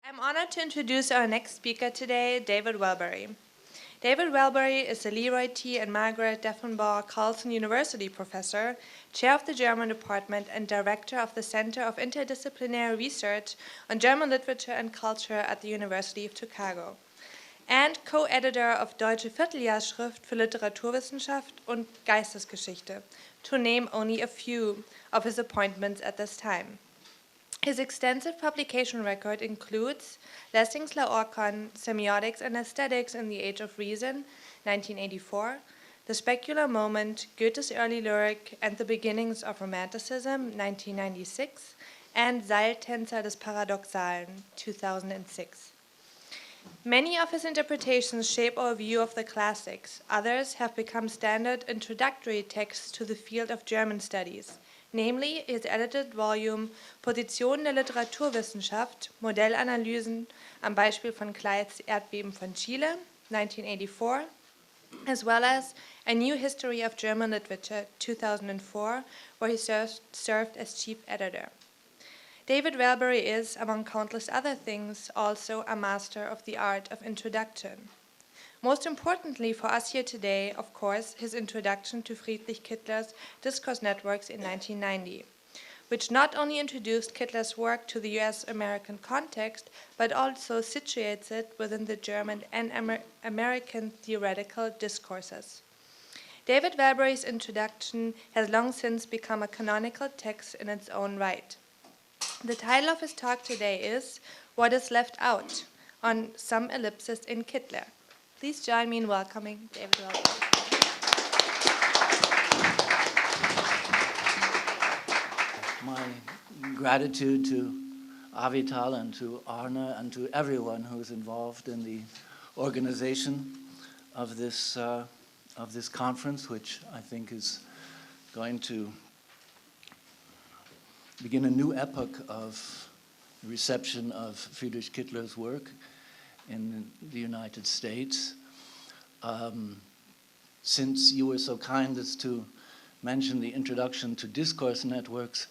I'm honored to introduce our next speaker today, David Wellbery. David Wellbery is a Leroy T. and Margaret Deffenbaugh Carleton University professor, chair of the German department, and director of the Center of Interdisciplinary Research on German Literature and Culture at the University of Chicago, and co-editor of Deutsche Vierteljahrsschrift für Literaturwissenschaft und Geistesgeschichte, to name only a few of his appointments at this time. His extensive publication record includes Lessings Laocoon, Semiotics and Aesthetics in the Age of Reason, 1984, The Specular Moment, Goethe's Early Lyric and the Beginnings of Romanticism, 1996, and Seiltänzer des Paradoxalen, 2006. Many of his interpretations shape our view of the classics. Others have become standard introductory texts to the field of German studies, namely his edited volume Positionen der Literaturwissenschaft, Modellanalysen am Beispiel von Clydes Erdbeben von Chile, 1984, as well as A New History of German Literature, 2004, where he served as chief editor. David Wellbery is, among countless other things, also a master of the art of introduction. Most importantly for us here today, of course, his introduction to Friedrich Kittler's Discourse Networks in 1990, which not only introduced Kittler's work to the US-American context, but also situates it within the German and American theoretical discourses. David Wellbery's introduction has long since become a canonical text in its own right. The title of his talk today is What is Left Out? On Some Ellipses in Kittler. Please join me in welcoming David Wellbery. My gratitude to Avital and to Arne and to everyone who is involved in the organization of this conference, which I think is going to begin a new epoch of reception of Friedrich Kittler's work in the United States. Since you were so kind as to mention the introduction to discourse networks,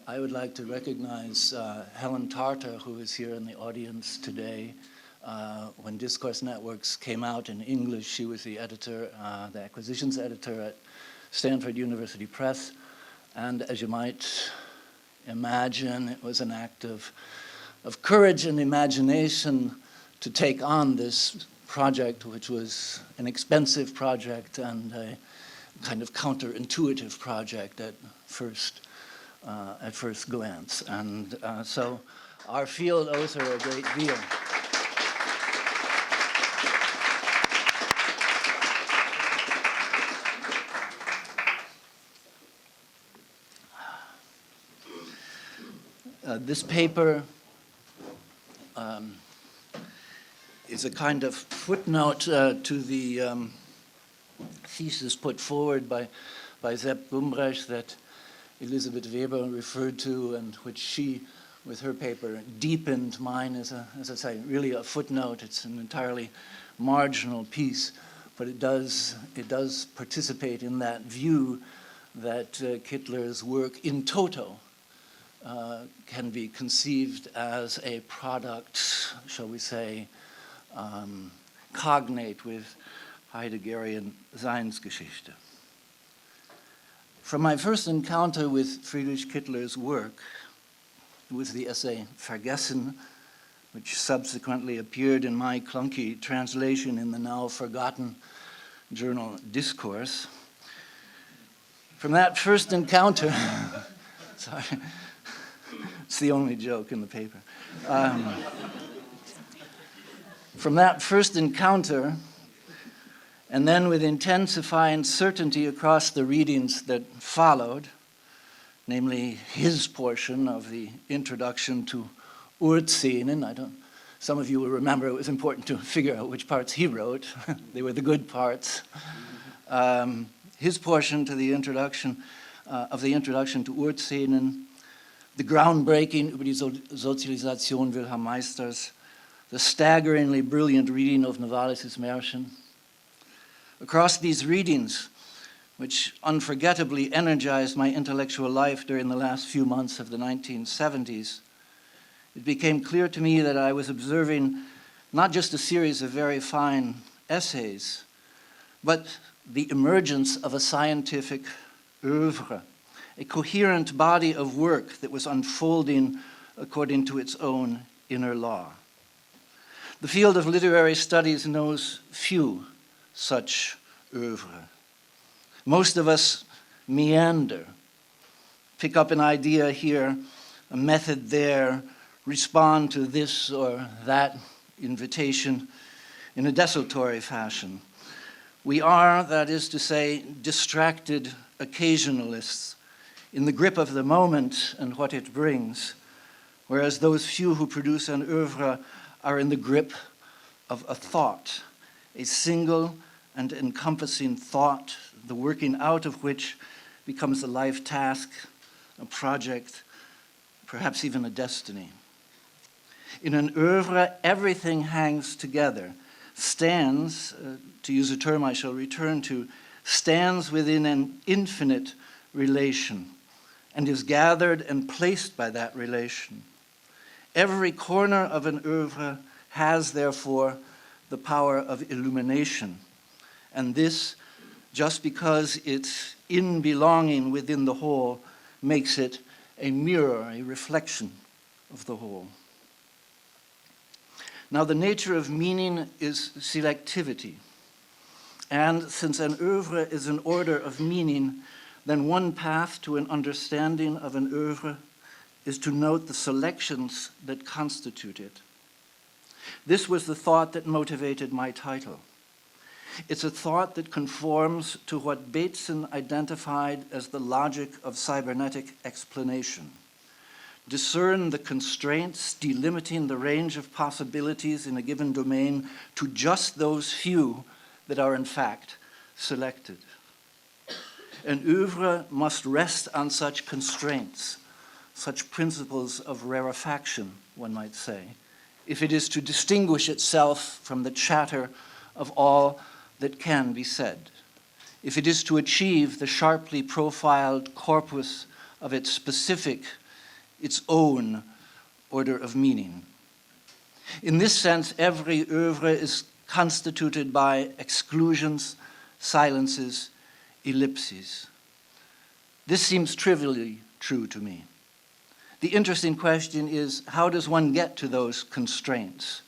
I would like to recognize Helen Tarter, who is here in the audience today. When Discourse Networks came out in English, she was the editor, the acquisitions editor at Stanford University Press. And as you might imagine, it was an act of courage and imagination to take on this project, which was an expensive project and a kind of counterintuitive project at first glance. And so our field owes her a great deal. This paper is a kind of footnote to the thesis put forward by Sepp Gumbrecht that Elisabeth Weber referred to, and which she, with her paper, deepened. Mine is, as I say, really a footnote. It's an entirely marginal piece, but it does participate in that view that Kittler's work in toto can be conceived as a product, shall we say, cognate with Heideggerian Seinsgeschichte. From my first encounter with Friedrich Kittler's work, it was the essay Vergessen, which subsequently appeared in my clunky translation in the now forgotten journal Discourse. From that first encounter, sorry, it's the only joke in the paper. From that first encounter, and then with intensifying certainty across the readings that followed, namely his portion of the introduction to Urszenen. Some of you will remember it was important to figure out which parts he wrote. They were the good parts. His portion to the introduction to Urszenen, the groundbreaking über die Sozialisation Wilhelm Meisters, the staggeringly brilliant reading of Novalis' Märchen. Across these readings, which unforgettably energized my intellectual life during the last few months of the 1970s, it became clear to me that I was observing not just a series of very fine essays, but the emergence of a scientific oeuvre, a coherent body of work that was unfolding according to its own inner law. The field of literary studies knows few such oeuvre. Most of us meander, pick up an idea here, a method there, respond to this or that invitation in a desultory fashion. We are, that is to say, distracted occasionalists in the grip of the moment and what it brings, whereas those few who produce an oeuvre are in the grip of a thought, a single and encompassing thought, the working out of which becomes a life task, a project, perhaps even a destiny. In an oeuvre, everything hangs together, stands, to use a term I shall return to, stands within an infinite relation and is gathered and placed by that relation. Every corner of an oeuvre has, therefore, the power of illumination, and this, just because its in-belonging within the whole makes it a mirror, a reflection of the whole. Now, the nature of meaning is selectivity. And since an oeuvre is an order of meaning, then one path to an understanding of an oeuvre is to note the selections that constitute it. This was the thought that motivated my title. It's a thought that conforms to what Bateson identified as the logic of cybernetic explanation. Discern the constraints delimiting the range of possibilities in a given domain to just those few that are in fact selected. An oeuvre must rest on such constraints, such principles of rarefaction, one might say, if it is to distinguish itself from the chatter of all that can be said, if it is to achieve the sharply profiled corpus of its specific, its own order of meaning. In this sense, every oeuvre is constituted by exclusions, silences, ellipses. This seems trivially true to me. The interesting question is, how does one get to those constraints?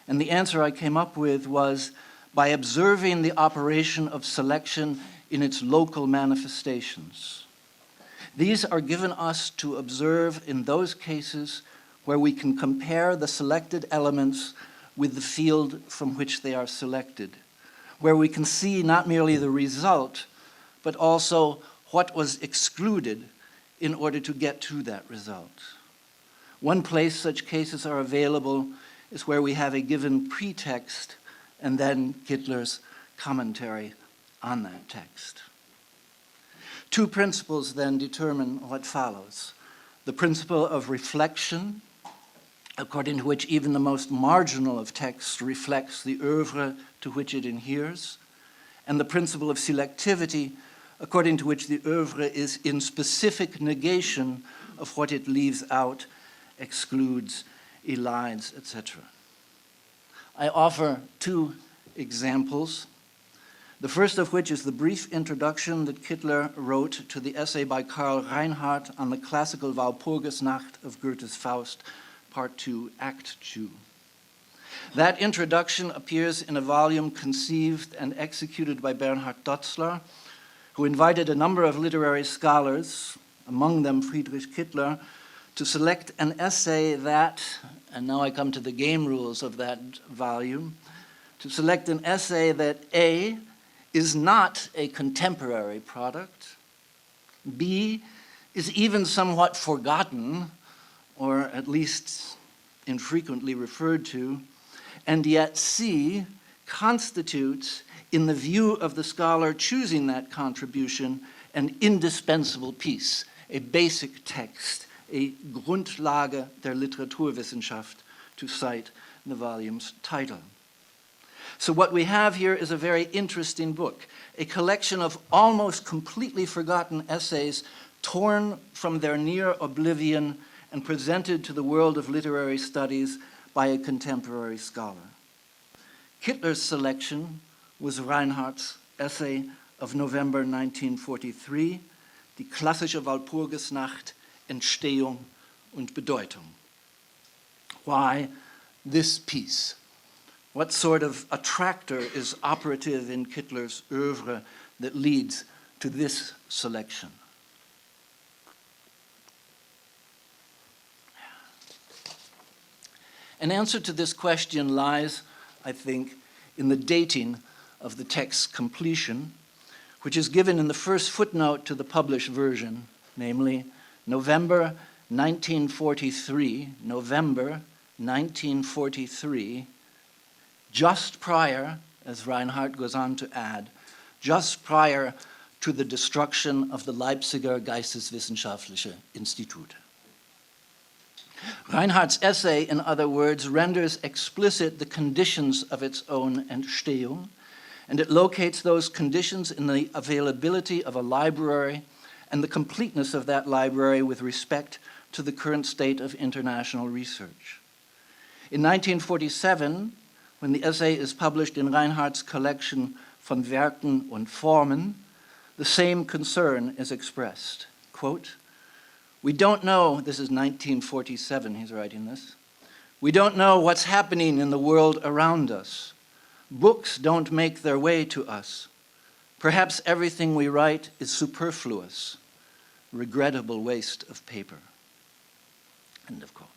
And the answer I came up with was by observing the operation of selection in its local manifestations. These are given us to observe in those cases where we can compare the selected elements with the field from which they are selected, where we can see not merely the result, but also what was excluded in order to get to that result. One place such cases are available is where we have a given pretext and then Kittler's commentary on that text. Two principles then determine what follows. The principle of reflection, according to which even the most marginal of texts reflects the oeuvre to which it adheres, and the principle of selectivity, according to which the oeuvre is in specific negation of what it leaves out, excludes, elides, etc. I offer two examples. The first of which is the brief introduction that Kittler wrote to the essay by Karl Reinhardt on the classical Walpurgisnacht of Goethe's Faust, Part 2, Act 2. That introduction appears in a volume conceived and executed by Bernhard Dotzler, who invited a number of literary scholars, among them Friedrich Kittler, to select an essay that, and now I come to the game rules of that volume, to select an essay that A, is not a contemporary product, B, is even somewhat forgotten, or at least infrequently referred to, and yet C, constitutes, in the view of the scholar choosing that contribution, an indispensable piece, a basic text, a Grundlage der Literaturwissenschaft, to cite the volume's title. So what we have here is a very interesting book, a collection of almost completely forgotten essays torn from their near oblivion and presented to the world of literary studies by a contemporary scholar. Kittler's selection was Reinhardt's essay of November 1943, Die klassische Walpurgisnacht, Entstehung und Bedeutung. Why this piece? What sort of attractor is operative in Kittler's oeuvre that leads to this selection? An answer to this question lies, I think, in the dating of the text's completion, which is given in the first footnote to the published version, namely November 1943, November 1943, just prior, as Reinhardt goes on to add, just prior to the destruction of the Leipziger Geisteswissenschaften Institut. Reinhardt's essay, in other words, renders explicit the conditions of its own Entstehung, and it locates those conditions in the availability of a library and the completeness of that library with respect to the current state of international research. In 1947, when the essay is published in Reinhardt's collection Von Werken und Formen, the same concern is expressed. Quote, "We don't know," this is 1947, he's writing this, "we don't know what's happening in the world around us. Books don't make their way to us. Perhaps everything we write is superfluous, regrettable waste of paper." End of quote.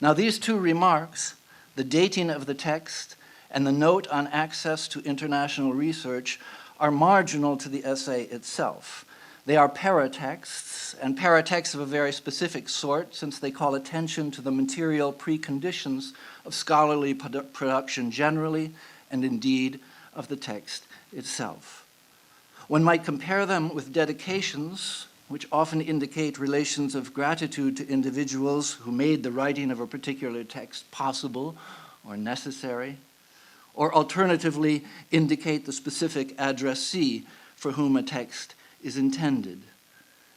Now these two remarks, the dating of the text and the note on access to international research, are marginal to the essay itself. They are paratexts, and paratexts of a very specific sort, since they call attention to the material preconditions of scholarly production generally, and indeed of the text itself. One might compare them with dedications, which often indicate relations of gratitude to individuals who made the writing of a particular text possible or necessary, or alternatively indicate the specific addressee for whom a text is intended.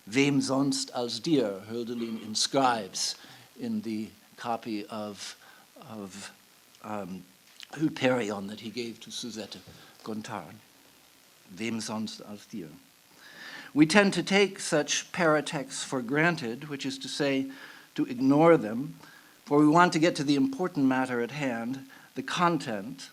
Wem sonst als dir, Hölderlin inscribes in the copy of Hyperion that he gave to Suzette Gontard. Wem sonst als dir. We tend to take such paratexts for granted, which is to say, to ignore them, for we want to get to the important matter at hand, the content,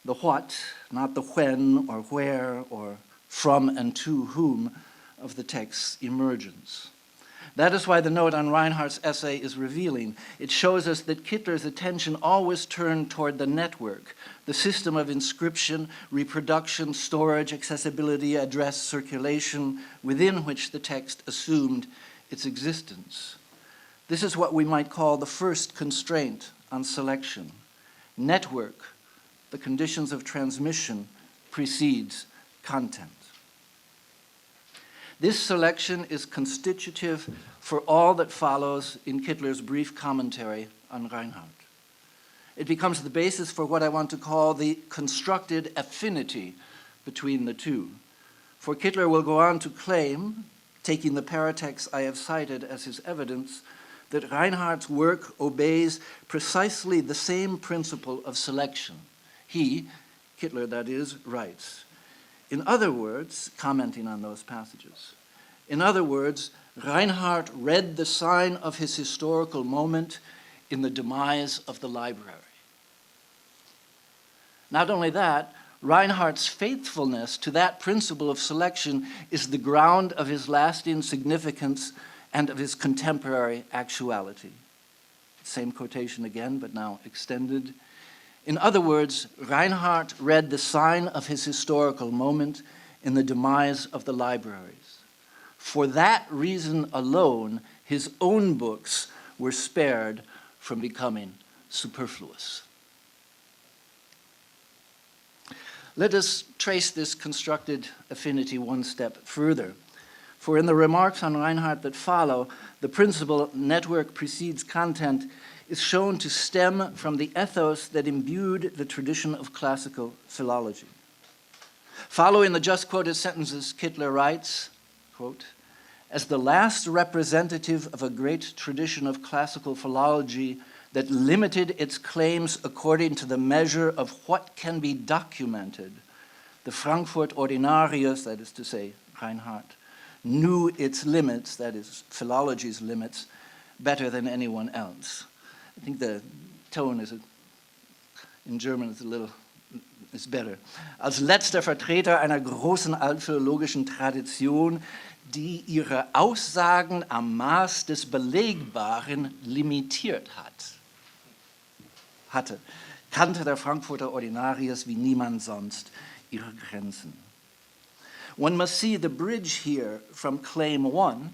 the what, not the when or where or from and to whom of the text's emergence. That is why the note on Reinhardt's essay is revealing. It shows us that Kittler's attention always turned toward the network, the system of inscription, reproduction, storage, accessibility, address, circulation, within which the text assumed its existence. This is what we might call the first constraint on selection. Network, the conditions of transmission, precedes content. This selection is constitutive for all that follows in Kittler's brief commentary on Reinhardt. It becomes the basis for what I want to call the constructed affinity between the two. For Kittler will go on to claim, taking the paratext I have cited as his evidence, that Reinhardt's work obeys precisely the same principle of selection. He, Kittler that is, writes, in other words, commenting on those passages, in other words, Reinhardt read the sign of his historical moment in the demise of the library. Not only that, Reinhardt's faithfulness to that principle of selection is the ground of his lasting significance and of his contemporary actuality. Same quotation again, but now extended. In other words, Reinhardt read the sign of his historical moment in the demise of the libraries. For that reason alone, his own books were spared from becoming superfluous. Let us trace this constructed affinity one step further. For in the remarks on Reinhardt that follow, the principle network precedes content is shown to stem from the ethos that imbued the tradition of classical philology. Following the just quoted sentences, Kittler writes, quote, as the last representative of a great tradition of classical philology that limited its claims according to the measure of what can be documented, the Frankfurt Ordinarius, that is to say, Reinhardt, knew its limits, that is, philology's limits, better than anyone else. I think the tone is, in German, is better. Als letzter Vertreter einer großen altphilologischen Tradition, die ihre Aussagen am Maß des Belegbaren limitiert hatte, kannte der Frankfurter Ordinarius wie niemand sonst ihre Grenzen. One must see the bridge here from claim 1.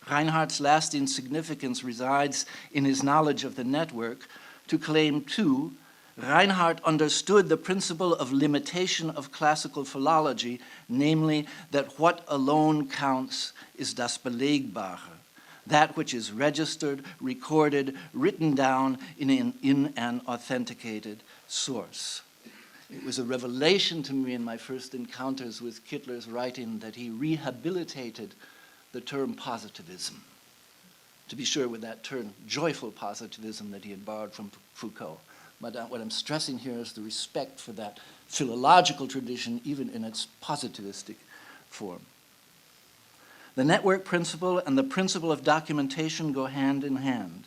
Reinhardt's lasting significance resides in his knowledge of the network, to claim 2. Reinhardt understood the principle of limitation of classical philology, namely that what alone counts is das Belegbare, that which is registered, recorded, written down in an authenticated source. It was a revelation to me in my first encounters with Kittler's writing that he rehabilitated the term positivism. To be sure, with that term, joyful positivism that he had borrowed from Foucault. But what I'm stressing here is the respect for that philological tradition, even in its positivistic form. The network principle and the principle of documentation go hand in hand.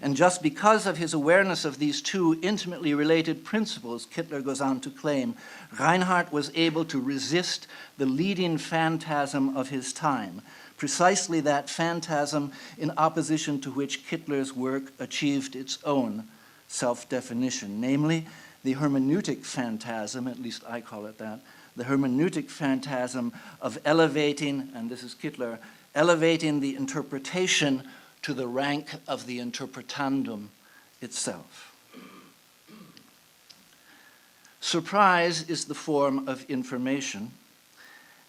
And just because of his awareness of these two intimately related principles, Kittler goes on to claim, Reinhardt was able to resist the leading phantasm of his time, precisely that phantasm in opposition to which Kittler's work achieved its own self-definition, namely the hermeneutic phantasm, at least I call it that, the hermeneutic phantasm of elevating, and this is Kittler, elevating the interpretation to the rank of the interpretandum itself. Surprise is the form of information,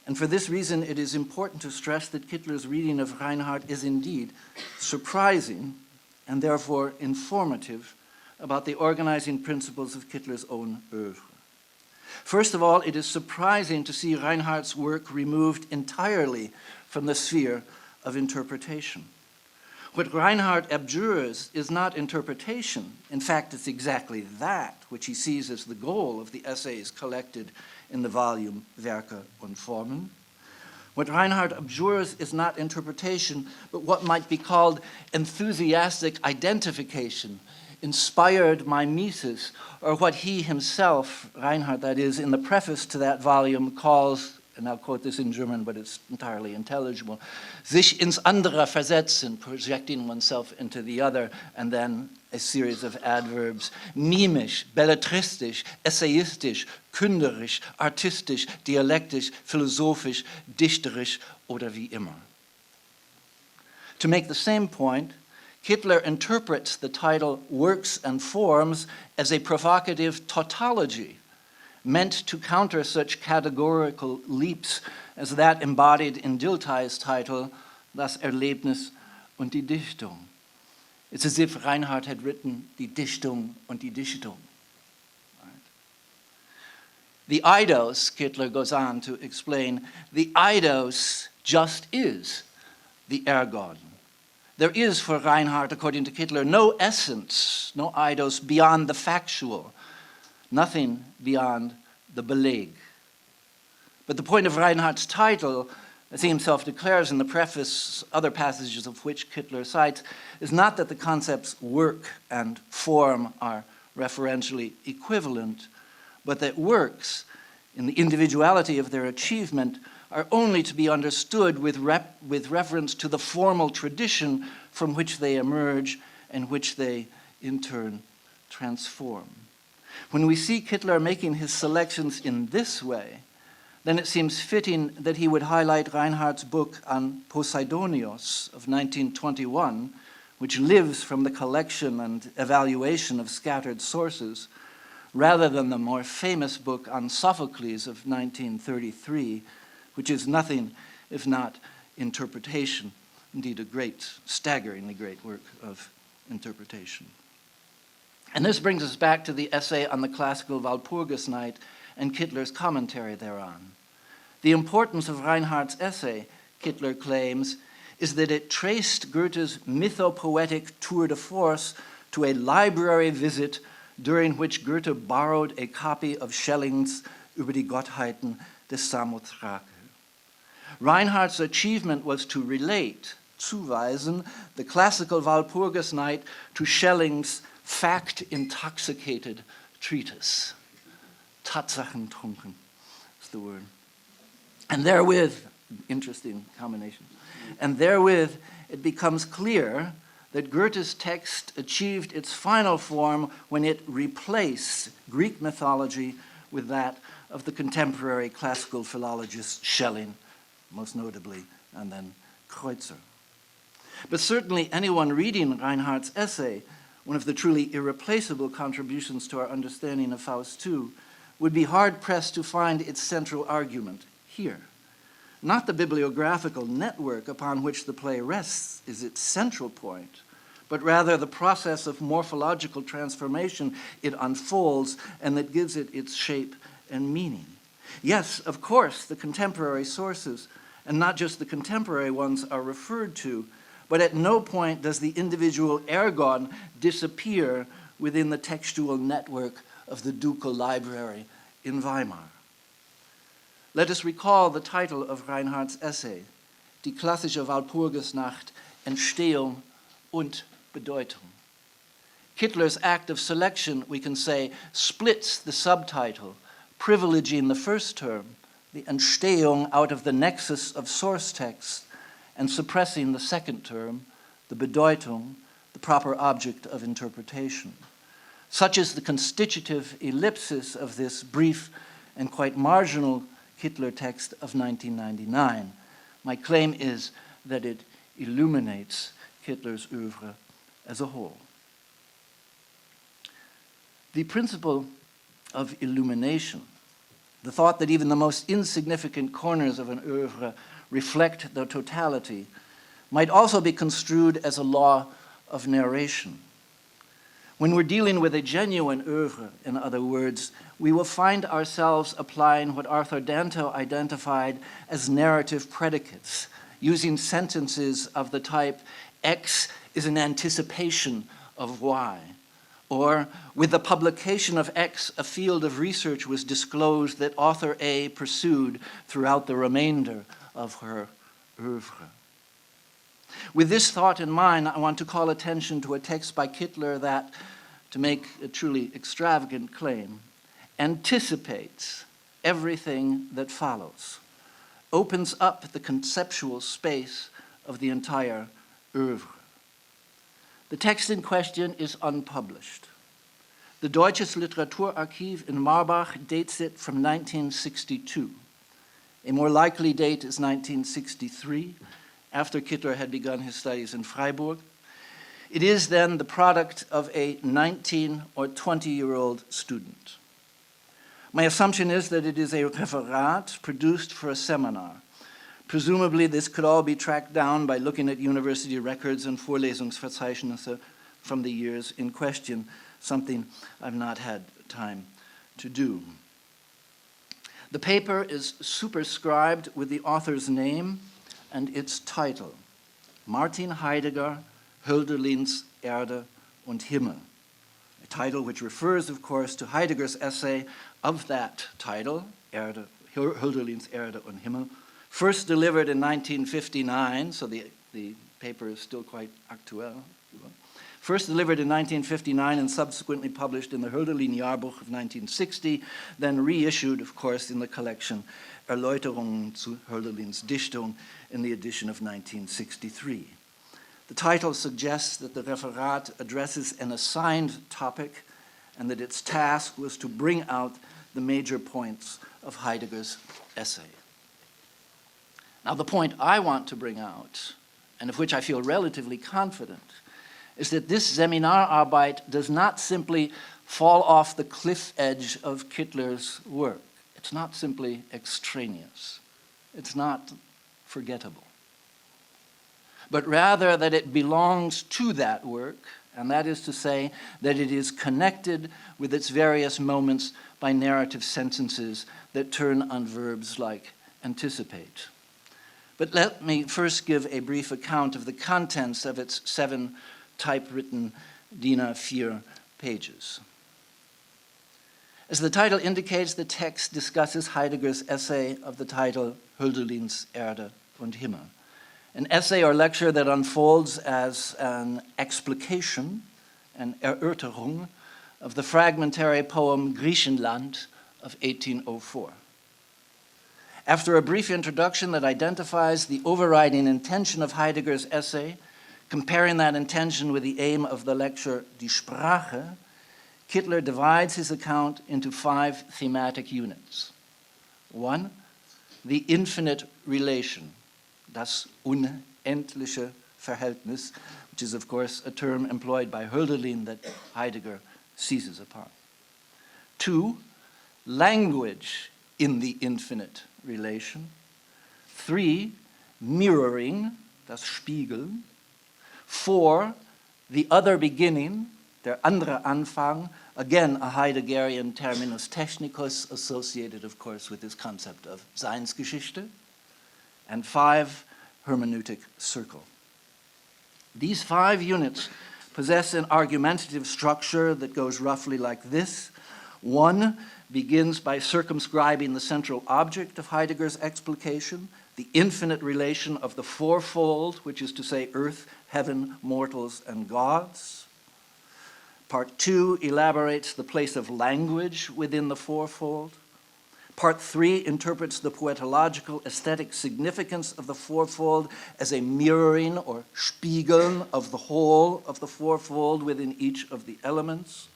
and for this reason it is important to stress that Kittler's reading of Reinhardt is indeed surprising and therefore informative about the organizing principles of Kittler's own oeuvre. First of all, it is surprising to see Reinhardt's work removed entirely from the sphere of interpretation. What Reinhardt abjures is not interpretation. In fact, it's exactly that which he sees as the goal of the essays collected in the volume Werke und Formen. What Reinhardt abjures is not interpretation, but what might be called enthusiastic identification, inspired mimesis, or what he himself, Reinhardt that is, in the preface to that volume calls, and I'll quote this in German, but it's entirely intelligible, sich ins andere versetzen, projecting oneself into the other, and then a series of adverbs, mimisch, belletristisch, essayistisch, künderisch, artistisch, dialektisch, philosophisch, dichterisch oder wie immer. To make the same point, Kittler interprets the title Works and Forms as a provocative tautology, meant to counter such categorical leaps as that embodied in Dilthey's title, Das Erlebnis und die Dichtung. It's as if Reinhardt had written Die Dichtung und die Dichtung. Right? The eidos, Kittler goes on to explain, the eidos just is the ergon. There is for Reinhardt, according to Kittler, no essence, no eidos beyond the factual, nothing beyond the beleg. But the point of Reinhardt's title, as he himself declares in the preface, other passages of which Kittler cites, is not that the concepts work and form are referentially equivalent, but that works, in the individuality of their achievement, are only to be understood with reference to the formal tradition from which they emerge and which they, in turn, transform. When we see Kittler making his selections in this way, then it seems fitting that he would highlight Reinhardt's book on Poseidonios of 1921, which lives from the collection and evaluation of scattered sources, rather than the more famous book on Sophocles of 1933, which is nothing if not interpretation, indeed a great, staggeringly great work of interpretation. And this brings us back to the essay on the classical Walpurgis Night and Kittler's commentary thereon. The importance of Reinhardt's essay Kittler claims, is that it traced Goethe's mythopoetic tour de force to a library visit during which Goethe borrowed a copy of Schelling's Über die Gottheiten des Samothrake. Reinhardt's achievement was to relate, zuweisen, the classical Walpurgisnight to Schelling's fact-intoxicated treatise. Tatsachentrunken is the word. And therewith, interesting combination, and therewith it becomes clear that Goethe's text achieved its final form when it replaced Greek mythology with that of the contemporary classical philologist Schelling, most notably, and then Kreutzer. But certainly anyone reading Reinhardt's essay, one of the truly irreplaceable contributions to our understanding of Faust II, would be hard-pressed to find its central argument here. Not the bibliographical network upon which the play rests is its central point, but rather the process of morphological transformation it unfolds and that gives it its shape and meaning. Yes, of course, the contemporary sources, and not just the contemporary ones, are referred to, but at no point does the individual ergon disappear within the textual network of the ducal library in Weimar. Let us recall the title of Reinhardt's essay, Die klassische Walpurgisnacht, Entstehung und Bedeutung. Kittler's act of selection, we can say, splits the subtitle, privileging the first term, the Entstehung, out of the nexus of source text, and suppressing the second term, the Bedeutung, the proper object of interpretation. Such is the constitutive ellipsis of this brief and quite marginal Kittler text of 1999. My claim is that it illuminates Kittler's oeuvre as a whole. The principle of illumination, the thought that even the most insignificant corners of an oeuvre reflect the totality, might also be construed as a law of narration. When we're dealing with a genuine oeuvre, in other words, we will find ourselves applying what Arthur Danto identified as narrative predicates, using sentences of the type, X is an anticipation of Y, or with the publication of X, a field of research was disclosed that author A pursued throughout the remainder of her oeuvre. With this thought in mind, I want to call attention to a text by Kittler that, to make a truly extravagant claim, anticipates everything that follows, opens up the conceptual space of the entire oeuvre. The text in question is unpublished. The Deutsches Literaturarchiv in Marbach dates it from 1962. A more likely date is 1963, after Kittler had begun his studies in Freiburg. It is then the product of a 19 or 20-year-old student. My assumption is that it is a referat produced for a seminar. Presumably, this could all be tracked down by looking at university records and Vorlesungsverzeichnisse from the years in question, something I've not had time to do. The paper is superscribed with the author's name and its title, Martin Heidegger, Hölderlin's Erde und Himmel, a title which refers, of course, to Heidegger's essay of that title, Hölderlin's Erde und Himmel, first delivered in 1959, so the paper is still quite aktuell. First delivered in 1959 and subsequently published in the Hölderlin Jahrbuch of 1960, then reissued, of course, in the collection Erläuterungen zu Hölderlins Dichtung in the edition of 1963. The title suggests that the referat addresses an assigned topic and that its task was to bring out the major points of Heidegger's essay. Now, the point I want to bring out, and of which I feel relatively confident, is that this Seminararbeit does not simply fall off the cliff edge of Kittler's work. It's not simply extraneous. It's not forgettable. But rather that it belongs to that work, and that is to say that it is connected with its various moments by narrative sentences that turn on verbs like anticipate. But let me first give a brief account of the contents of its 7 typewritten DIN A4 pages. As the title indicates, the text discusses Heidegger's essay of the title Hölderlin's Erde und Himmel, an essay or lecture that unfolds as an explication, an Erörterung, of the fragmentary poem Griechenland of 1804. After a brief introduction that identifies the overriding intention of Heidegger's essay, comparing that intention with the aim of the lecture Die Sprache, Kittler divides his account into 5 thematic units. 1, the infinite relation, das unendliche Verhältnis, which is of course a term employed by Hölderlin that Heidegger seizes upon. 2, language in the infinite relation. 3, mirroring, das Spiegeln. 4, the other beginning, der andere Anfang, again a Heideggerian terminus technicus associated, of course, with this concept of Seinsgeschichte. And 5, hermeneutic circle. These 5 units possess an argumentative structure that goes roughly like this. 1 begins by circumscribing the central object of Heidegger's explication, the infinite relation of the fourfold, which is to say earth, heaven, mortals, and gods. Part 2 elaborates the place of language within the fourfold. Part 3 interprets the poetological aesthetic significance of the fourfold as a mirroring or spiegeln of the whole of the fourfold within each of the elements.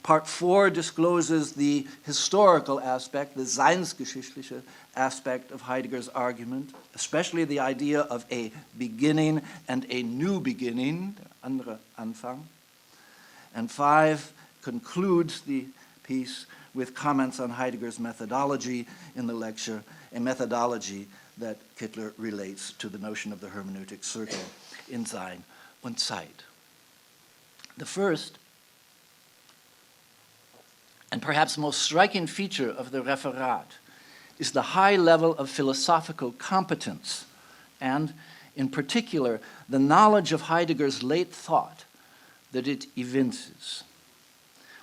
Part 4 discloses the historical aspect, the Seinsgeschichtliche aspect of Heidegger's argument, especially the idea of a beginning and a new beginning, der andere Anfang. And 5 concludes the piece with comments on Heidegger's methodology in the lecture, a methodology that Kittler relates to the notion of the hermeneutic circle in Sein und Zeit. The first, and perhaps most striking feature of the Referat, is the high level of philosophical competence and, in particular, the knowledge of Heidegger's late thought that it evinces.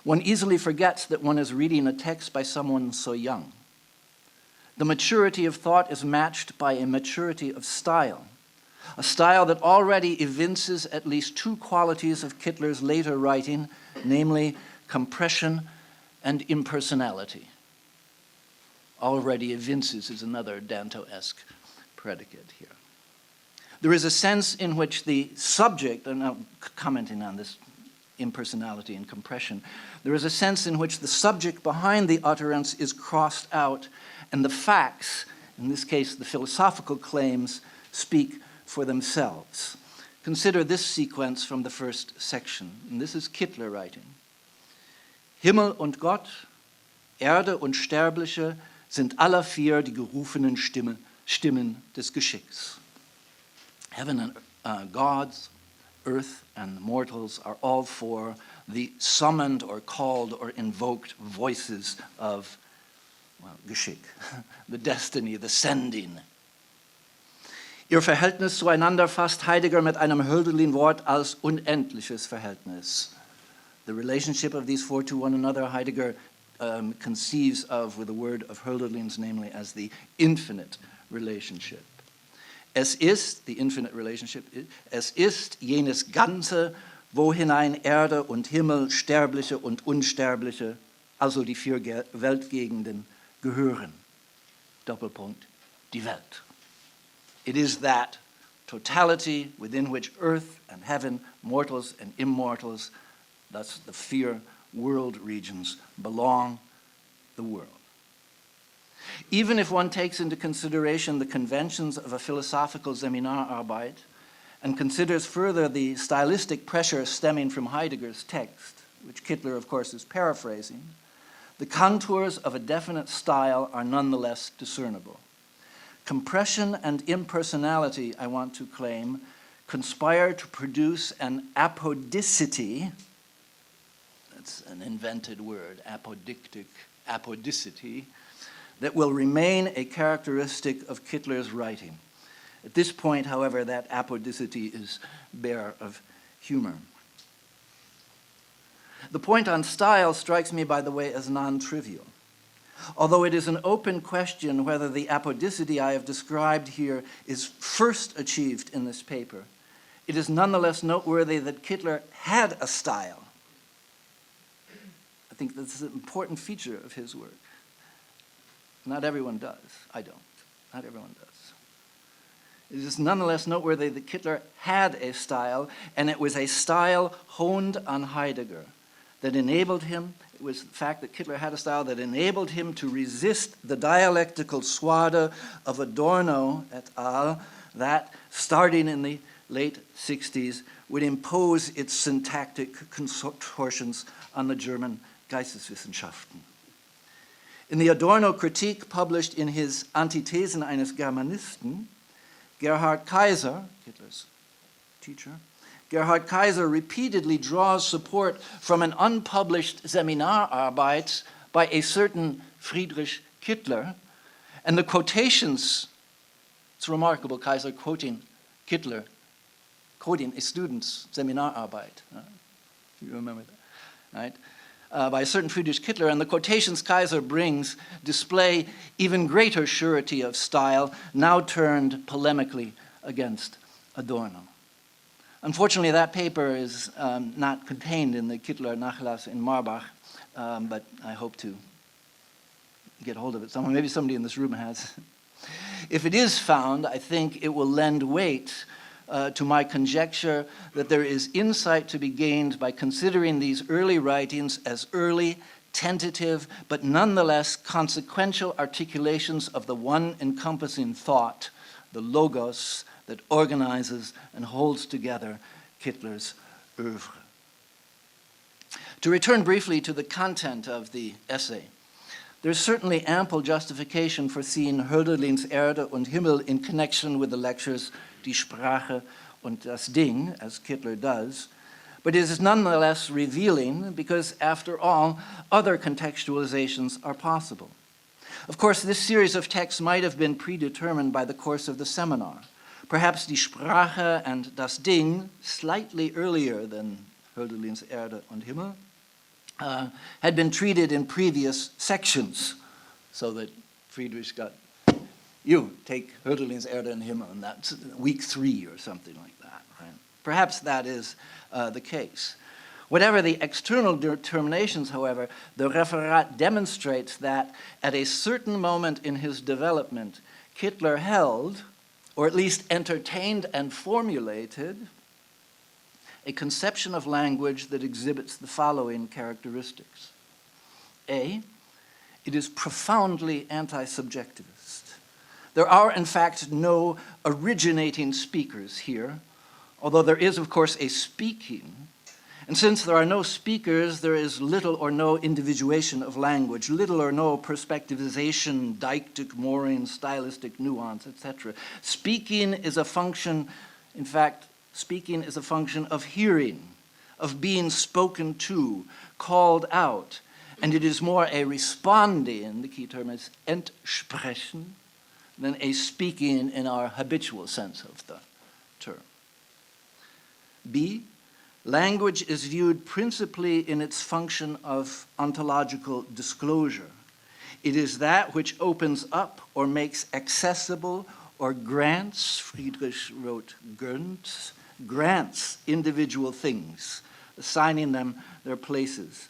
One easily forgets that one is reading a text by someone so young. The maturity of thought is matched by a maturity of style, a style that already evinces at least 2 qualities of Kittler's later writing, namely compression and impersonality. Already evinces is another Danto-esque predicate here. There is a sense in which the subject, and I'm commenting on this impersonality and compression, there is a sense in which the subject behind the utterance is crossed out and the facts, in this case the philosophical claims, speak for themselves. Consider this sequence from the first section, and this is Kittler writing. Himmel und Gott, Erde und Sterbliche sind aller 4 die gerufenen Stimmen des Geschicks. Heaven and gods, earth and mortals are all 4 the summoned or called or invoked voices of, well, Geschick, the destiny, the sending. Ihr Verhältnis zueinander fasst Heidegger mit einem Hölderlin-Wort als unendliches Verhältnis. The relationship of these 4 to one another, Heidegger conceives of with a word of Hölderlin's, namely as the infinite relationship. Es ist, the infinite relationship, es ist jenes Ganze, wohinein Erde und Himmel, Sterbliche und Unsterbliche, also die 4 Weltgegenden, gehören. Doppelpunkt, die Welt. It is that totality within which earth and heaven, mortals and immortals, thus the 4 world regions, belong, the world. Even if one takes into consideration the conventions of a philosophical Seminararbeit and considers further the stylistic pressure stemming from Heidegger's text, which Kittler, of course, is paraphrasing, the contours of a definite style are nonetheless discernible. Compression and impersonality, I want to claim, conspire to produce an apodicity, that's an invented word, apodictic, apodicity, that will remain a characteristic of Kittler's writing. At this point, however, that apodicity is bare of humor. The point on style strikes me, by the way, as non-trivial. Although it is an open question whether the apodicity I have described here is first achieved in this paper, it is nonetheless noteworthy that Kittler had a style. I think this is an important feature of his work. Not everyone does. I don't. Not everyone does. It is nonetheless noteworthy that Kittler had a style, and it was a style honed on Heidegger that enabled him, it was the fact that Kittler had a style that enabled him to resist the dialectical swada of Adorno et al. That, starting in the late 60s, would impose its syntactic contortions on the German Geisteswissenschaften. In the Adorno critique published in his Antithesen eines Germanisten, Gerhard Kaiser, Kittler's teacher, Gerhard Kaiser repeatedly draws support from an unpublished Seminararbeit by a certain Friedrich Kittler, and the quotations, it's remarkable, Kaiser quoting Kittler, quoting a student's Seminararbeit, if you remember that, right? By a certain Friedrich Kittler, and the quotations Kaiser brings display even greater surety of style, now turned polemically against Adorno. Unfortunately, that paper is not contained in the Kittler Nachlass in Marbach, but I hope to get hold of it somewhere. Maybe somebody in this room has. If it is found, I think it will lend weight to my conjecture that there is insight to be gained by considering these early writings as early, tentative, but nonetheless consequential articulations of the one encompassing thought, the logos, that organizes and holds together Kittler's oeuvre. To return briefly to the content of the essay, there's certainly ample justification for seeing Hölderlin's Erde und Himmel in connection with the lectures Die Sprache und das Ding, as Kittler does, but it is nonetheless revealing because, after all, other contextualizations are possible. Of course, this series of texts might have been predetermined by the course of the seminar. Perhaps Die Sprache and das Ding, slightly earlier than Hölderlin's Erde und Himmel, had been treated in previous sections, so that Friedrich got, you take Hölderlin's Erde und Himmel, and that's week 3 or something like that. Right? Perhaps that is the case. Whatever the external determinations, however, the Referat demonstrates that at a certain moment in his development, Kittler held, or at least entertained and formulated, a conception of language that exhibits the following characteristics. A, it is profoundly anti-subjectivist. There are, in fact, no originating speakers here, although there is, of course, a speaking. And since there are no speakers, there is little or no individuation of language, little or no perspectivization, deictic mooring, stylistic nuance, etc. Speaking is a function, in fact, speaking is a function of hearing, of being spoken to, called out. And it is more a responding, the key term is entsprechen, than a speaking in our habitual sense of the term. B, language is viewed principally in its function of ontological disclosure. It is that which opens up or makes accessible or grants, Friedrich wrote gönnt, grants individual things, assigning them their places,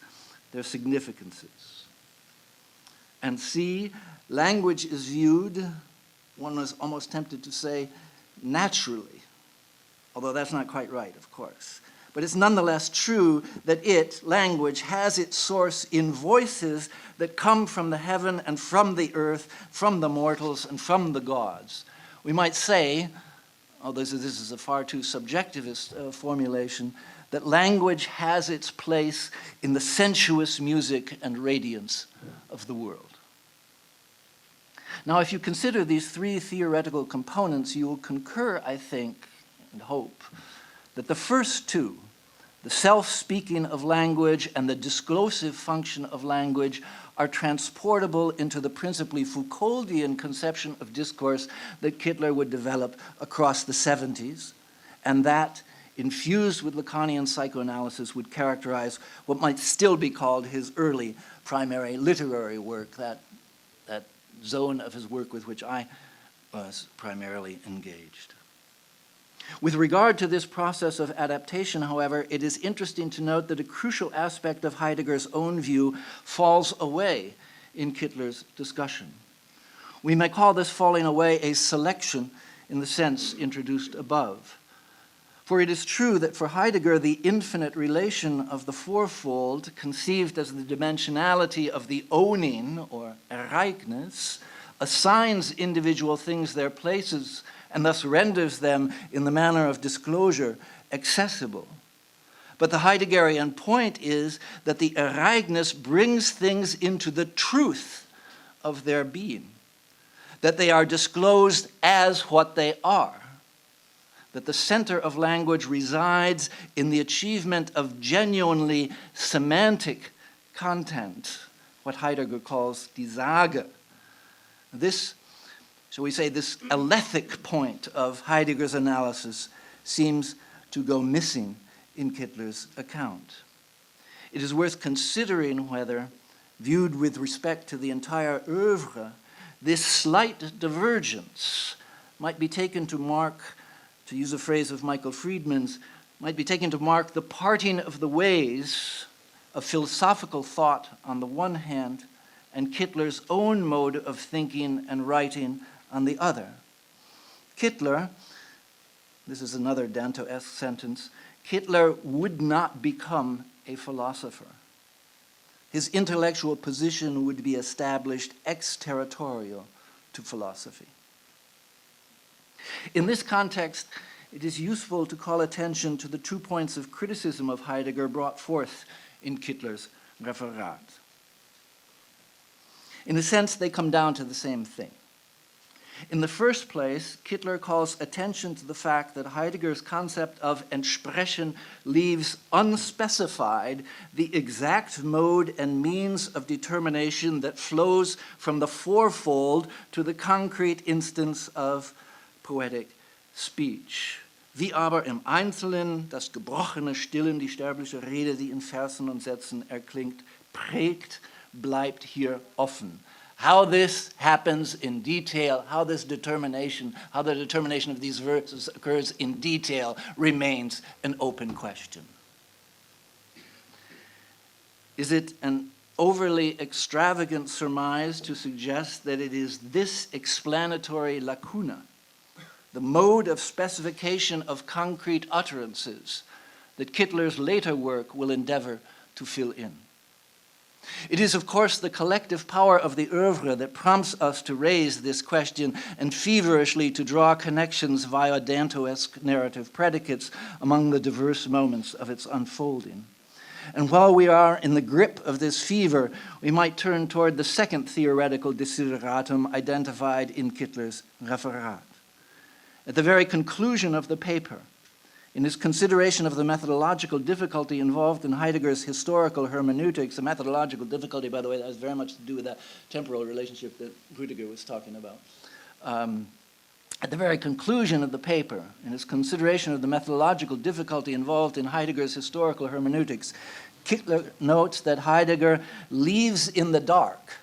their significances. And C, language is viewed, one was almost tempted to say, naturally, although that's not quite right, of course. But it's nonetheless true that language, has its source in voices that come from the heaven and from the earth, from the mortals and from the gods. We might say, although this is a far too subjectivist formulation, that language has its place in the sensuous music and radiance of the world. Now, if you consider these 3 theoretical components, you will concur, I think, and hope, that the first 2, the self-speaking of language and the disclosive function of language, are transportable into the principally Foucauldian conception of discourse that Kittler would develop across the 70s, and that, infused with Lacanian psychoanalysis, would characterize what might still be called his early primary literary work, that zone of his work with which I was primarily engaged. With regard to this process of adaptation, however, it is interesting to note that a crucial aspect of Heidegger's own view falls away in Kittler's discussion. We may call this falling away a selection in the sense introduced above. For it is true that for Heidegger, the infinite relation of the fourfold, conceived as the dimensionality of the owning, or Ereignis, assigns individual things their places and thus renders them, in the manner of disclosure, accessible. But the Heideggerian point is that the Ereignis brings things into the truth of their being, that they are disclosed as what they are, that the center of language resides in the achievement of genuinely semantic content, what Heidegger calls die Sage. This, shall we say, this alethic point of Heidegger's analysis seems to go missing in Kittler's account. It is worth considering whether, viewed with respect to the entire oeuvre, this slight divergence might be taken to mark, to use a phrase of Michael Friedman's, might be taken to mark the parting of the ways of philosophical thought on the one hand and Kittler's own mode of thinking and writing on the other. Kittler, this is another Danto-esque sentence, Kittler would not become a philosopher. His intellectual position would be established ex-territorial to philosophy. In this context, it is useful to call attention to the 2 points of criticism of Heidegger brought forth in Kittler's Referat. In a sense, they come down to the same thing. In the first place, Kittler calls attention to the fact that Heidegger's concept of Entsprechen leaves unspecified the exact mode and means of determination that flows from the fourfold to the concrete instance of poetic speech. Wie aber im Einzelnen das gebrochene Stillen, die sterbliche Rede, die in Versen und Sätzen erklingt, prägt, bleibt hier offen. How this happens in detail, how the determination of these verses occurs in detail remains an open question. Is it an overly extravagant surmise to suggest that it is this explanatory lacuna, the mode of specification of concrete utterances, that Kittler's later work will endeavor to fill in? It is, of course, the collective power of the oeuvre that prompts us to raise this question and feverishly to draw connections via Dantoesque narrative predicates among the diverse moments of its unfolding. And while we are in the grip of this fever, we might turn toward the second theoretical desideratum identified in Kittler's Referat. At the very conclusion of the paper, in his consideration of the methodological difficulty involved in Heidegger's historical hermeneutics, a methodological difficulty, by the way, that has very much to do with that temporal relationship that Rüdiger was talking about. At the very conclusion of the paper, in his consideration of the methodological difficulty involved in Heidegger's historical hermeneutics, Kittler notes that Heidegger leaves in the dark,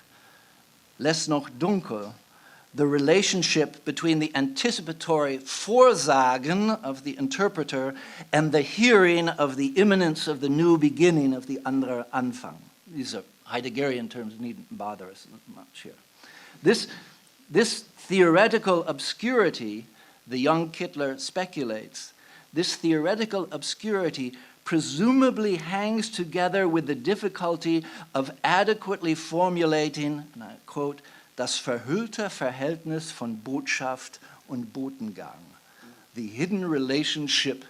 lässt noch dunkel, the relationship between the anticipatory Vorsagen of the interpreter and the hearing of the imminence of the new beginning of the anderer Anfang. These are Heideggerian terms, needn't bother us much here. This theoretical obscurity, the young Kittler speculates, this theoretical obscurity presumably hangs together with the difficulty of adequately formulating, and I quote, das verhüllte Verhältnis von Botschaft und Botengang, the hidden relationship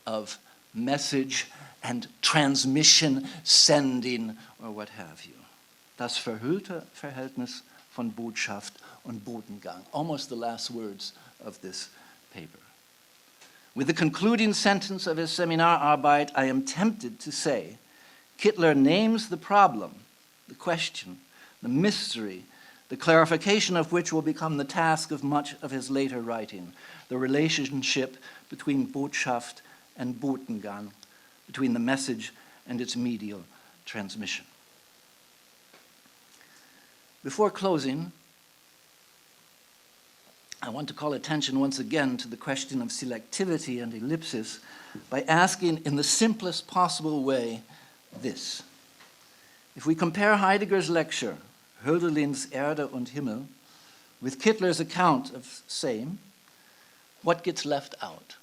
of message and transmission, sending, or what have you. Das verhüllte Verhältnis von Botschaft und Botengang, almost the last words of this paper. With the concluding sentence of his Seminararbeit, I am tempted to say, Kittler names the problem, the question, the mystery, the clarification of which will become the task of much of his later writing, the relationship between Botschaft and Botengang, between the message and its medial transmission. Before closing, I want to call attention once again to the question of selectivity and ellipsis by asking in the simplest possible way this. If we compare Heidegger's lecture, Hölderlin's Erde und Himmel, with Kittler's account of same, what gets left out?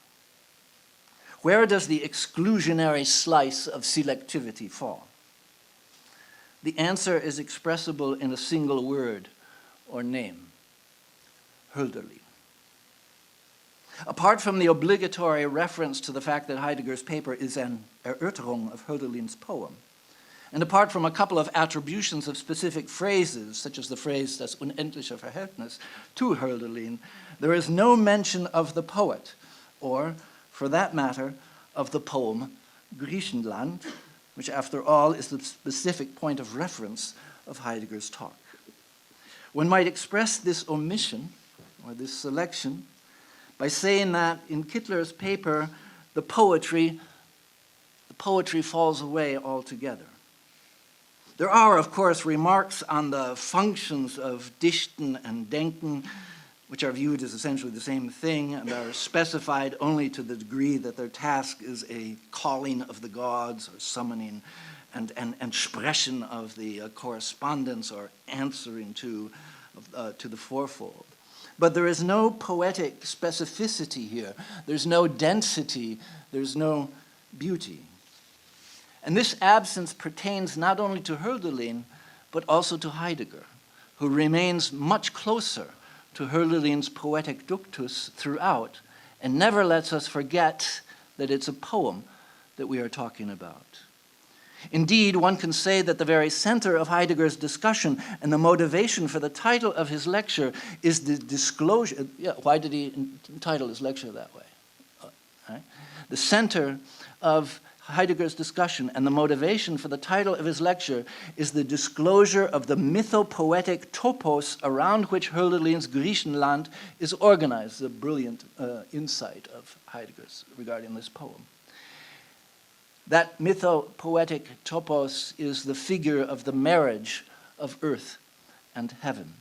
Where does the exclusionary slice of selectivity fall? The answer is expressible in a single word or name, Hölderlin. Apart from the obligatory reference to the fact that Heidegger's paper is an Erörterung of Hölderlin's poem, and apart from a couple of attributions of specific phrases, such as the phrase das unendliche Verhältnis to Hölderlin, there is no mention of the poet, or, for that matter, of the poem Griechenland, which after all is the specific point of reference of Heidegger's talk. One might express this omission, or this selection, by saying that in Kittler's paper, the poetry falls away altogether. There are, of course, remarks on the functions of Dichten and Denken, which are viewed as essentially the same thing and are specified only to the degree that their task is a calling of the gods or summoning and expression of the correspondence or answering to the fourfold. But there is no poetic specificity here. There's no density. There's no beauty. And this absence pertains not only to Hölderlin, but also to Heidegger, who remains much closer to Hölderlin's poetic ductus throughout, and never lets us forget that it's a poem that we are talking about. Indeed, one can say that the very center of Heidegger's discussion and the motivation for the title of his lecture is the disclosure. Why did he entitle his lecture that way? Right? The center of Heidegger's discussion and the motivation for the title of his lecture is the disclosure of the mythopoetic topos around which Hölderlin's Griechenland is organized, the brilliant insight of Heidegger's regarding this poem. That mythopoetic topos is the figure of the marriage of earth and heaven.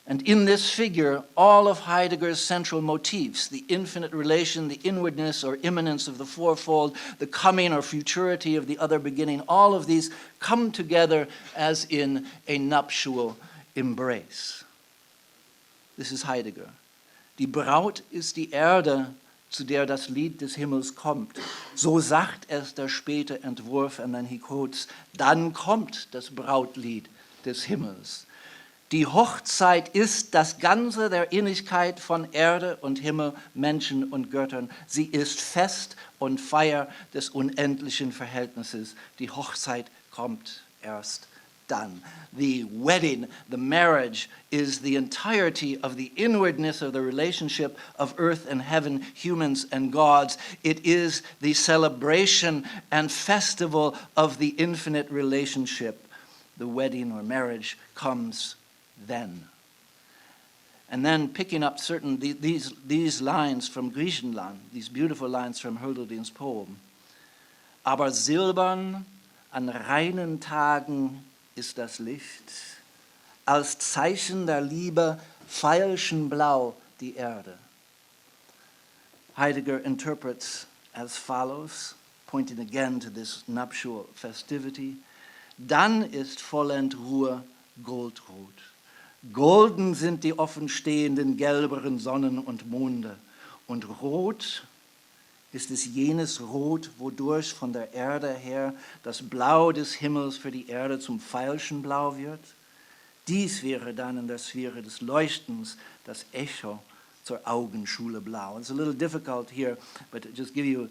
And in this figure, all of Heidegger's central motifs, the infinite relation, the inwardness or immanence of the fourfold, the coming or futurity of the other beginning, all of these come together as in a nuptial embrace. This is Heidegger. Die Braut ist die Erde, zu der das Lied des Himmels kommt. So sagt es der späte Entwurf, and then he quotes, dann kommt das Brautlied des Himmels. Die Hochzeit ist das Ganze der Innigkeit von Erde und Himmel, Menschen und Göttern. Sie ist Fest und Feier des unendlichen Verhältnisses. Die Hochzeit kommt erst dann. The wedding, the marriage, is the entirety of the inwardness of the relationship of earth and heaven, humans and gods. It is the celebration and festival of the infinite relationship. The wedding or marriage comes then. And then picking up certain these lines from Griechenland, these beautiful lines from Hölderlin's poem. Aber silbern an reinen Tagen ist das Licht, als Zeichen der Liebe veilchenblau die Erde. Heidegger interprets as follows, pointing again to this nuptial festivity. Dann ist vollend Ruhe goldrot. Golden sind die offenstehenden gelberen Sonnen und Monde. Und rot ist es jenes Rot, wodurch von der Erde her das Blau des Himmels für die Erde zum Veilchenblau wird. Dies wäre dann in der Sphäre des Leuchtens das Echo zur Augenschule blau. It's a little difficult here, but to just give you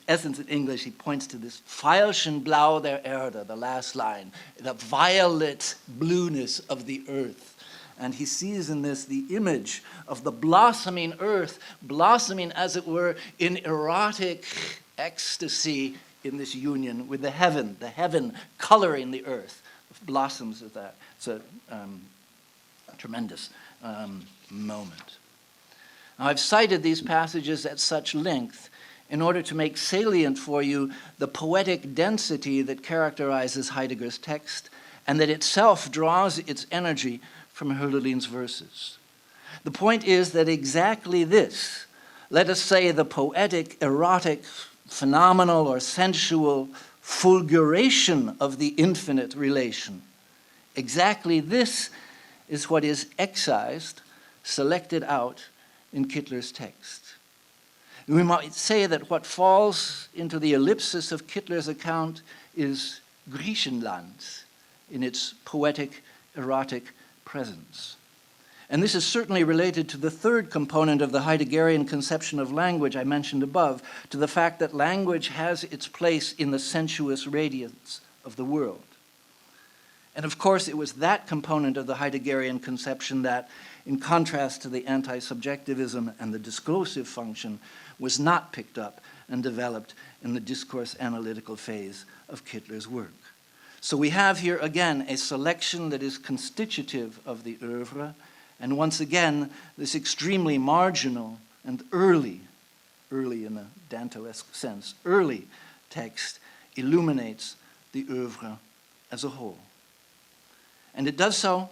essence in English, he points to this Veilchenblau der Erde, the last line, the violet blueness of the earth. And he sees in this the image of the blossoming earth, blossoming as it were in erotic ecstasy in this union with the heaven coloring the earth, blossoms of that. It's a tremendous moment. Now, I've cited these passages at such length in order to make salient for you the poetic density that characterizes Heidegger's text and that itself draws its energy from Hölderlin's verses. The point is that exactly this, let us say the poetic, erotic, phenomenal or sensual fulguration of the infinite relation, exactly this is what is excised, selected out in Kittler's text. We might say that what falls into the ellipsis of Kittler's account is Griechenland in its poetic, erotic presence. And this is certainly related to the third component of the Heideggerian conception of language I mentioned above, to the fact that language has its place in the sensuous radiance of the world. And of course, it was that component of the Heideggerian conception that, in contrast to the anti-subjectivism and the disclosive function, was not picked up and developed in the discourse analytical phase of Kittler's work. So we have here again a selection that is constitutive of the oeuvre, and once again, this extremely marginal and early in a Dantoesque sense, early text illuminates the oeuvre as a whole. And it does so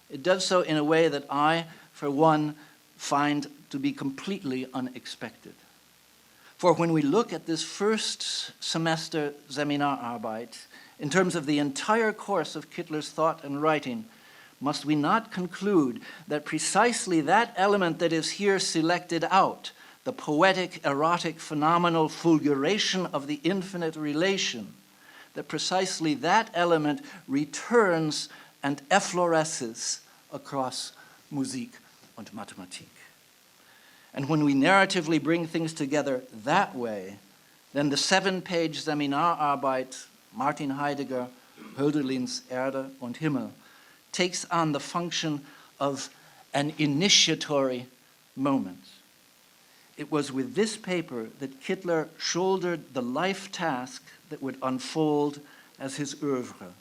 in a way that I, for one, find to be completely unexpected. For when we look at this first semester Seminararbeit, in terms of the entire course of Kittler's thought and writing, must we not conclude that precisely that element that is here selected out, the poetic, erotic, phenomenal fulguration of the infinite relation, that precisely that element returns and effloresces across Musik und Mathematik. And when we narratively bring things together that way, then the 7-page Seminararbeit Martin Heidegger, Hölderlin's Erde und Himmel, takes on the function of an initiatory moment. It was with this paper that Kittler shouldered the life task that would unfold as his oeuvre.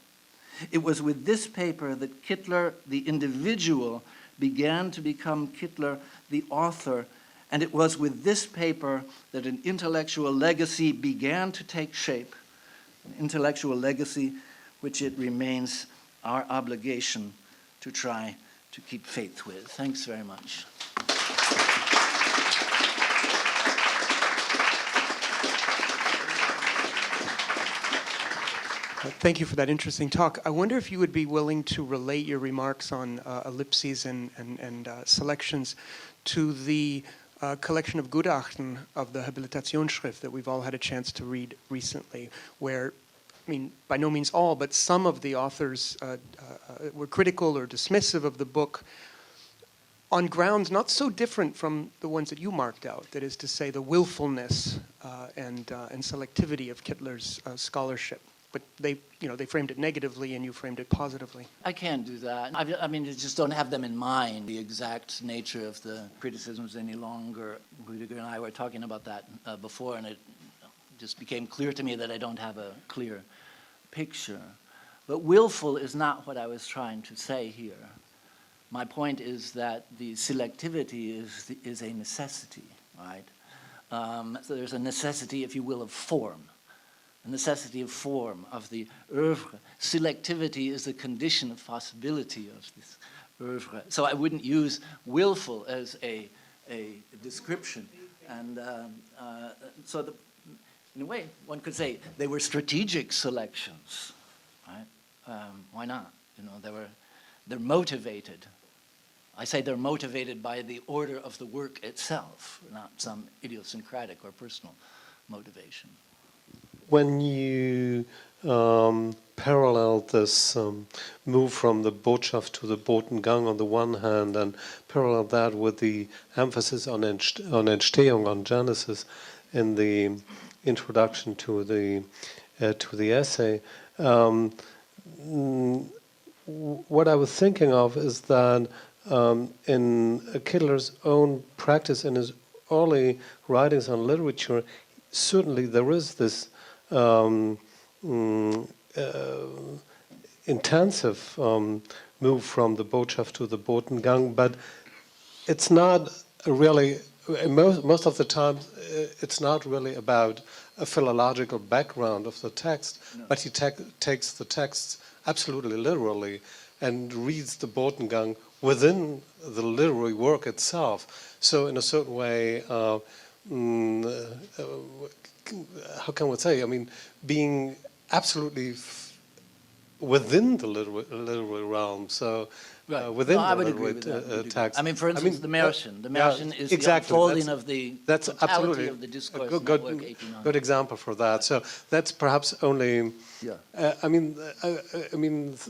It was with this paper that Kittler, the individual, began to become Kittler, the author, and it was with this paper that an intellectual legacy began to take shape, an intellectual legacy which it remains our obligation to try to keep faith with. Thanks very much. Thank you for that interesting talk. I wonder if you would be willing to relate your remarks on ellipses and selections to the collection of Gutachten of the Habilitationsschrift that we've all had a chance to read recently, where, I mean, by no means all, but some of the authors were critical or dismissive of the book on grounds not so different from the ones that you marked out, that is to say the willfulness and selectivity of Kittler's scholarship. But they framed it negatively and you framed it positively. I can't do that. I mean, I just don't have them in mind, the exact nature of the criticisms any longer. Rüdiger and I were talking about that before, and it just became clear to me that I don't have a clear picture. But willful is not what I was trying to say here. My point is that the selectivity is a necessity, right? So there's a necessity, if you will, of form. A necessity of form, of the oeuvre. Selectivity is a condition of possibility of this oeuvre. So I wouldn't use willful as a description. And in a way, one could say they were strategic selections, right? Why not? They're motivated. I say they're motivated by the order of the work itself, not some idiosyncratic or personal motivation. When you paralleled this move from the Botschaft to the Botengang on the one hand, and paralleled that with the emphasis on Entstehung, on Genesis, in the introduction to the essay, what I was thinking of is that in Kittler's own practice, in his early writings on literature, certainly there is this intensive move from the Botschaft to the Botengang, but it's not really, most of the time, it's not really about a philological background of the text, but he takes the texts absolutely literally and reads the Botengang within the literary work itself. So in a certain way, how can one say? I mean, being absolutely within the literary realm. So within the literary text. I mean, for instance, the Märchen. The Märchen is the unfolding of the totality of the discourse. Good example for that. So that's perhaps only. Yeah. I mean,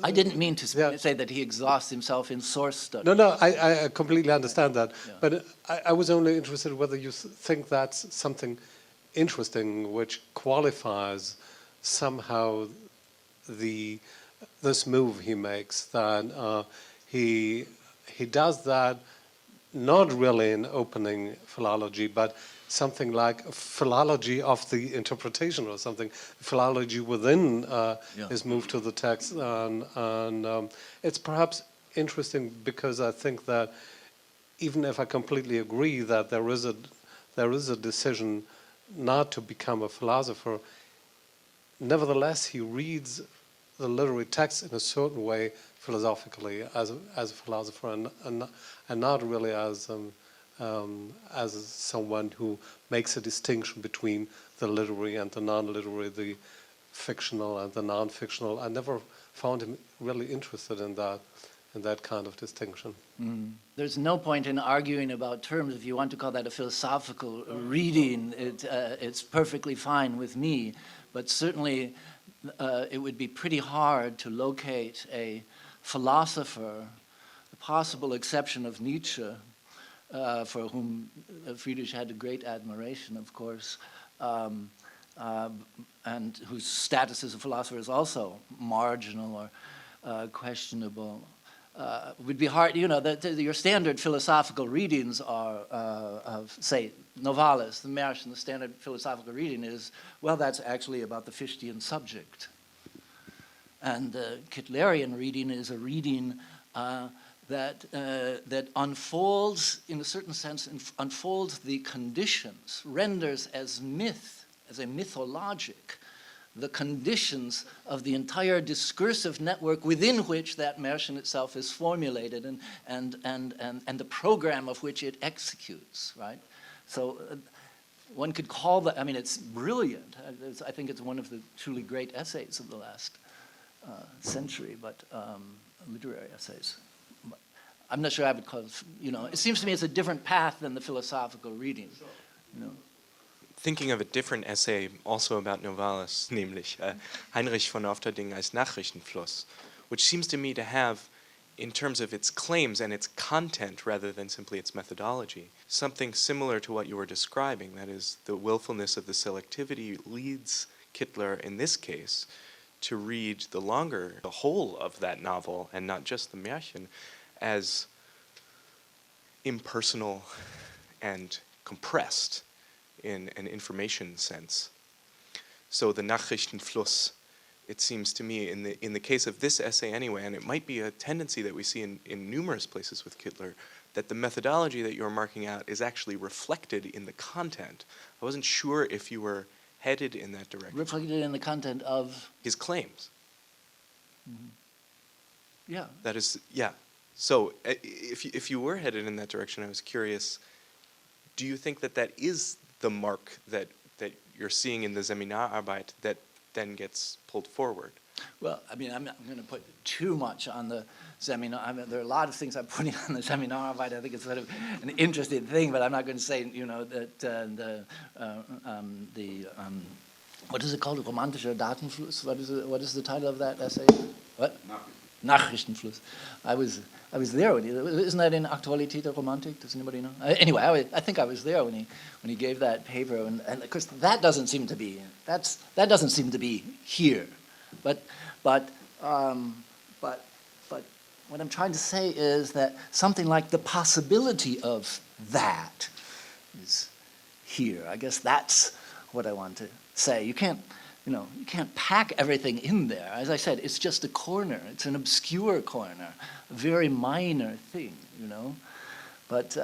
I didn't mean to say that he exhausts himself in source study. No, I completely understand that. Yeah. But I was only interested whether you think that's something interesting which qualifies somehow this move he makes, that he does that not really in opening philology, but something like a philology of the interpretation or something, philology within his move to the text. And it's perhaps interesting because I think that even if I completely agree that there is a decision not to become a philosopher, nevertheless he reads the literary text in a certain way philosophically as a philosopher and not really as someone who makes a distinction between the literary and the non-literary, the fictional and the non-fictional. I never found him really interested in that kind of distinction. Mm. There's no point in arguing about terms. If you want to call that a philosophical reading, it's perfectly fine with me. But certainly it would be pretty hard to locate a philosopher, the possible exception of Nietzsche, for whom Friedrich had a great admiration, of course, and whose status as a philosopher is also marginal or questionable. It would be hard, your standard philosophical readings are of, say, Novalis, the Märchen. The standard philosophical reading is, well, that's actually about the Fichtean subject. And the Kittlerian reading is a reading that unfolds, in a certain sense, unfolds the conditions, renders as myth, as a mythologic, the conditions of the entire discursive network within which that Märchen itself is formulated and the program of which it executes, right? So one could call that, I mean, it's brilliant. I think it's one of the truly great essays of the last century, but literary essays. But I'm not sure I would call it, it seems to me it's a different path than the philosophical reading, Thinking of a different essay also about Novalis, nämlich Heinrich von Ofterding als Nachrichtenfluss, which seems to me to have, in terms of its claims and its content rather than simply its methodology, something similar to what you were describing. That is, the willfulness of the selectivity leads Kittler, in this case, to read the whole of that novel, and not just the Märchen, as impersonal and compressed in an information sense. So the Nachrichtenfluss, it seems to me, in the case of this essay anyway, and it might be a tendency that we see in numerous places with Kittler, that the methodology that you're marking out is actually reflected in the content. I wasn't sure if you were headed in that direction. Reflected in the content of? His claims. Mm-hmm. Yeah. That is, yeah. So if you were headed in that direction, I was curious, do you think that is the mark that you're seeing in the Seminararbeit that then gets pulled forward? Well, I mean, I'm not going to put too much on the seminar. I mean, there are a lot of things I'm putting on the Seminararbeit. I think it's sort of an interesting thing, but I'm not going to say, that what is it called? Romantischer Datenfluss? What is the title of that essay? What? Nachrichtenfluss. I was there when isn't that in Aktualität der Romantik? Does anybody know? Anyway, I think I was there when he gave that paper, and of course that doesn't seem to be here, but what I'm trying to say is that something like the possibility of that is here. I guess that's what I want to say. You can't you can't pack everything in there. As I said, it's just a corner. It's an obscure corner, a very minor thing, But,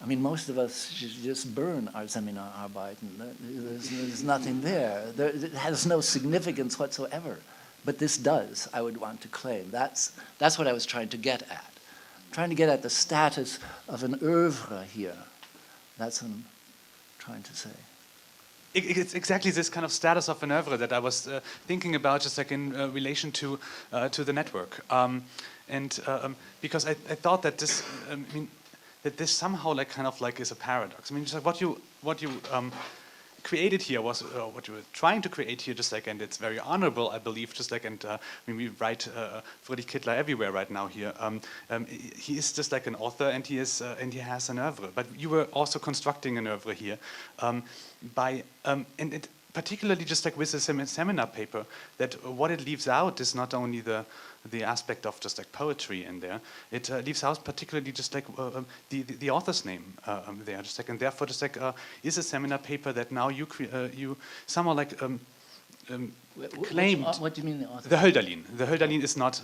most of us just burn our Seminararbeiten. There's nothing there. It has no significance whatsoever. But this does, I would want to claim. That's what I was trying to get at. Trying to get at the status of an oeuvre here. That's what I'm trying to say. It's exactly this kind of status of an oeuvre that I was thinking about, just like in relation to the network, because I thought that this, that this somehow is a paradox. just like what you created here was what you were trying to create here, and it's very honorable, I believe. We write Friedrich Kittler everywhere right now here. He is just like an author, and he has an oeuvre. But you were also constructing an oeuvre here particularly with the seminar paper, that what it leaves out is not only the aspect of poetry in there. It leaves out particularly the author's name there, and therefore is a seminar paper that now you somehow claimed. What do you mean the author? The Hölderlin. The Hölderlin is not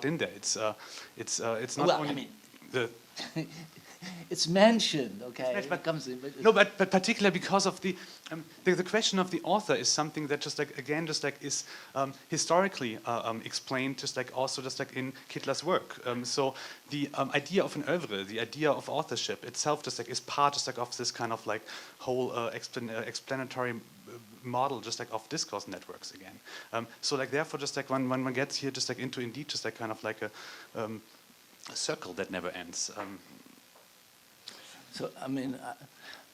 in there. It's not well, only the. It's mentioned, okay? But, it comes in, but no, but particularly because of the question of the author is something that is historically explained, also in Kittler's work. So the idea of an oeuvre, the idea of authorship itself, is part of this kind of whole explanatory model, of discourse networks again. So therefore, when one gets here, into indeed kind of a circle that never ends. So,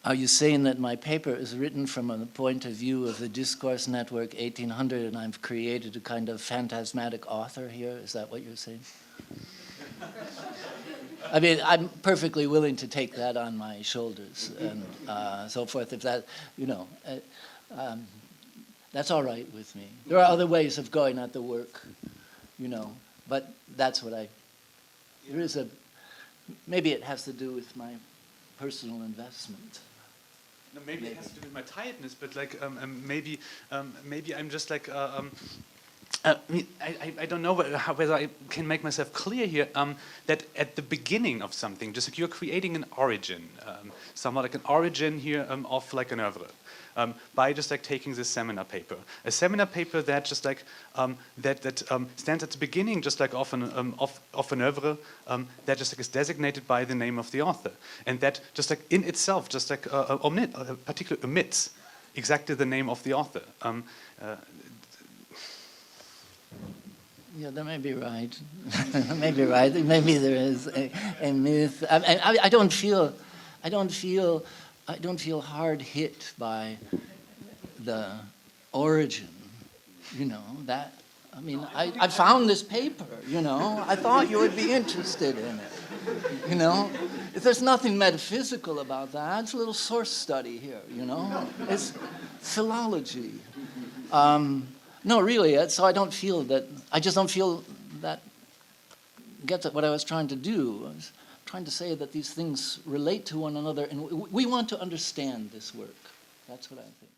are you saying that my paper is written from a point of view of the discourse network 1800 and I've created a kind of phantasmatic author here? Is that what you're saying? I'm perfectly willing to take that on my shoulders and so forth, if that, that's all right with me. There are other ways of going at the work, but that's what maybe it has to do with my personal investment. No, maybe it has to do with my tiredness, but maybe I'm just I don't know whether I can make myself clear here that at the beginning of something, you're creating an origin, somewhat an origin here of an oeuvre. By taking this seminar paper, a seminar paper that stands at the beginning, of an oeuvre that is designated by the name of the author, and that in itself particularly omits exactly the name of the author. Yeah, that may be right. That may be right. Maybe there is a myth. I don't feel hard hit by the origin, that, I found this paper, I thought you would be interested in it, If there's nothing metaphysical about that, it's a little source study here, It's philology. No, really, so I just don't feel that gets at what I was trying to do. I was trying to say that these things relate to one another, and we want to understand this work. That's what I think.